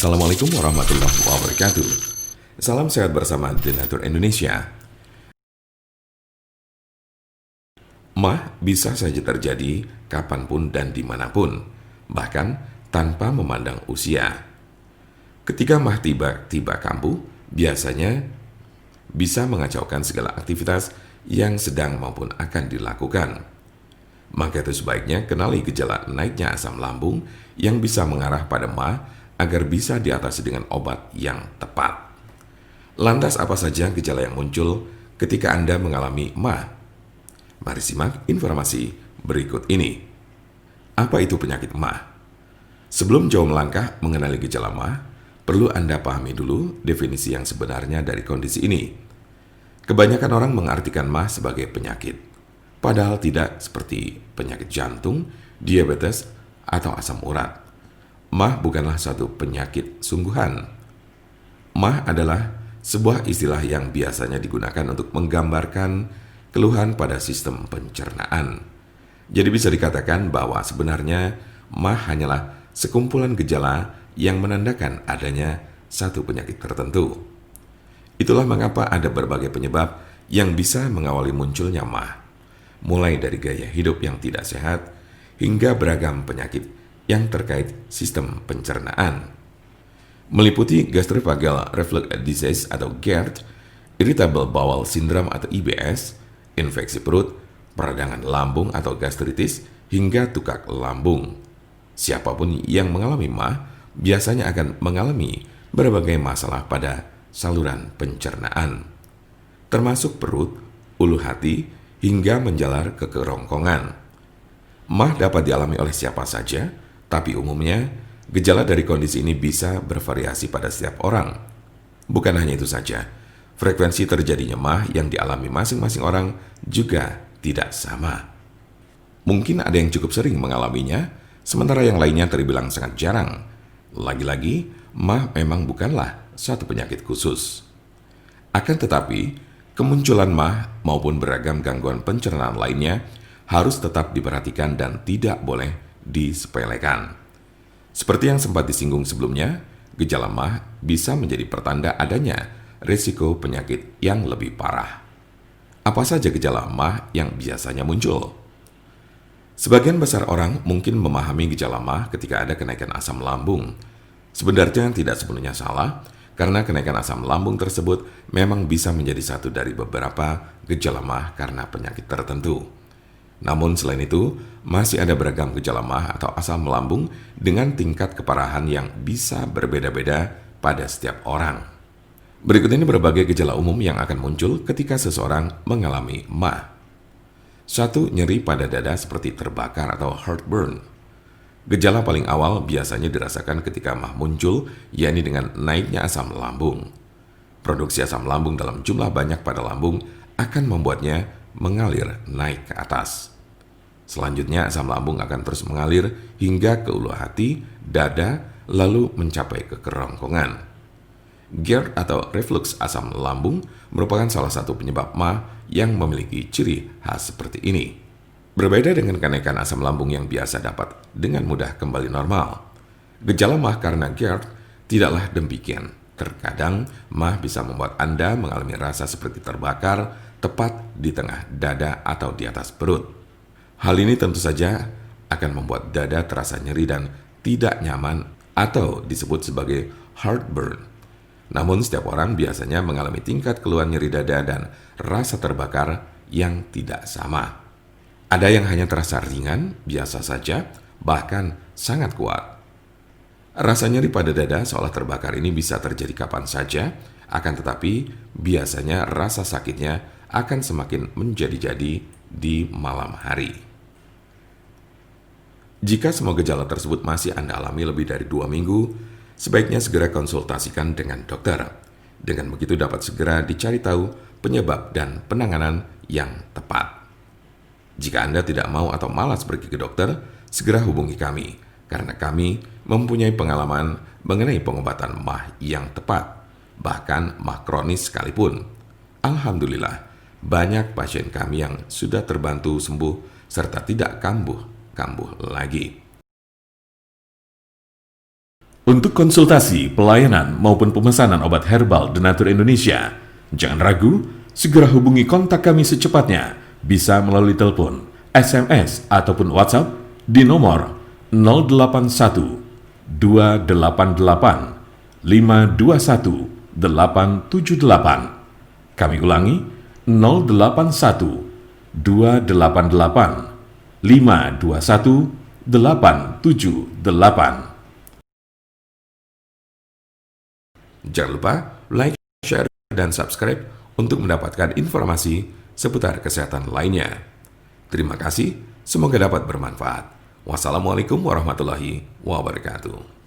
Assalamualaikum warahmatullahi wabarakatuh. Salam sehat bersama The Nature Indonesia. MAH bisa saja terjadi kapanpun dan dimanapun, bahkan tanpa memandang usia. Ketika MAH tiba kambuh, biasanya bisa mengacaukan segala aktivitas yang sedang maupun akan dilakukan. Maka itu sebaiknya kenali gejala naiknya asam lambung yang bisa mengarah pada MAH agar bisa diatasi dengan obat yang tepat. Lantas apa saja gejala yang muncul ketika Anda mengalami MAH? Mari simak informasi berikut ini. Apa itu penyakit MAH? Sebelum jauh melangkah mengenali gejala MAH, perlu Anda pahami dulu definisi yang sebenarnya dari kondisi ini. Kebanyakan orang mengartikan MAH sebagai penyakit, padahal tidak seperti penyakit jantung, diabetes, atau asam urat. MAH bukanlah suatu penyakit sungguhan. MAH adalah sebuah istilah yang biasanya digunakan untuk menggambarkan keluhan pada sistem pencernaan. Jadi bisa dikatakan bahwa sebenarnya MAH hanyalah sekumpulan gejala yang menandakan adanya satu penyakit tertentu. Itulah mengapa ada berbagai penyebab yang bisa mengawali munculnya MAH, mulai dari gaya hidup yang tidak sehat hingga beragam penyakit yang terkait sistem pencernaan. Meliputi gastroesophageal reflux disease atau GERD, irritable bowel syndrome atau IBS, infeksi perut, peradangan lambung atau gastritis, hingga tukak lambung. Siapapun yang mengalami MAH biasanya akan mengalami berbagai masalah pada saluran pencernaan, termasuk perut, ulu hati, hingga menjalar ke kerongkongan. MAH dapat dialami oleh siapa saja, tapi umumnya gejala dari kondisi ini bisa bervariasi pada setiap orang. Bukan hanya itu saja, frekuensi terjadinya MAH yang dialami masing-masing orang juga tidak sama. Mungkin ada yang cukup sering mengalaminya, sementara yang lainnya terbilang sangat jarang. Lagi-lagi, MAH memang bukanlah suatu penyakit khusus. Akan tetapi, kemunculan MAH maupun beragam gangguan pencernaan lainnya harus tetap diperhatikan dan tidak boleh disepelekan. Seperti yang sempat disinggung sebelumnya, gejala MAH bisa menjadi pertanda adanya risiko penyakit yang lebih parah. Apa saja gejala MAH yang biasanya muncul? Sebagian besar orang mungkin memahami gejala MAH ketika ada kenaikan asam lambung. Sebenarnya tidak sepenuhnya salah, karena kenaikan asam lambung tersebut memang bisa menjadi satu dari beberapa gejala MAH karena penyakit tertentu. Namun selain itu, masih ada beragam gejala MAH atau asam lambung dengan tingkat keparahan yang bisa berbeda-beda pada setiap orang. Berikut ini berbagai gejala umum yang akan muncul ketika seseorang mengalami MAH. 1. Nyeri pada dada seperti terbakar atau heartburn. Gejala paling awal biasanya dirasakan ketika MAH muncul, yakni dengan naiknya asam lambung. Produksi asam lambung dalam jumlah banyak pada lambung akan membuatnya mengalir naik ke atas. Selanjutnya asam lambung akan terus mengalir hingga ke ulu hati, dada, lalu mencapai ke kerongkongan. GERD atau reflux asam lambung merupakan salah satu penyebab MAH yang memiliki ciri khas seperti ini. Berbeda dengan kenaikan asam lambung yang biasa dapat dengan mudah kembali normal, gejala MAH karena GERD tidaklah demikian. Terkadang MAH bisa membuat Anda mengalami rasa seperti terbakar tepat di tengah dada atau di atas perut. Hal ini tentu saja akan membuat dada terasa nyeri dan tidak nyaman atau disebut sebagai heartburn. Namun setiap orang biasanya mengalami tingkat keluhan nyeri dada dan rasa terbakar yang tidak sama. Ada yang hanya terasa ringan, biasa saja, bahkan sangat kuat. Rasa nyeri pada dada seolah terbakar ini bisa terjadi kapan saja, akan tetapi biasanya rasa sakitnya akan semakin menjadi-jadi di malam hari. Jika semua gejala tersebut masih Anda alami lebih dari 2 minggu, sebaiknya segera konsultasikan dengan dokter. Dengan begitu dapat segera dicari tahu penyebab dan penanganan yang tepat. Jika Anda tidak mau atau malas pergi ke dokter, segera hubungi kami, karena kami mempunyai pengalaman mengenai pengobatan MAH yang tepat, bahkan MAH kronis sekalipun. Alhamdulillah, banyak pasien kami yang sudah terbantu sembuh serta tidak kambuh lagi. Untuk konsultasi, pelayanan, maupun pemesanan obat herbal The Nature Indonesia, jangan ragu, segera hubungi kontak kami secepatnya, bisa melalui telepon, SMS, ataupun WhatsApp di nomor 081 288 521 878. Kami ulangi, 081 288 521 878. Jangan lupa like, share, dan subscribe untuk mendapatkan informasi seputar kesehatan lainnya. Terima kasih, semoga dapat bermanfaat. Wassalamualaikum warahmatullahi wabarakatuh.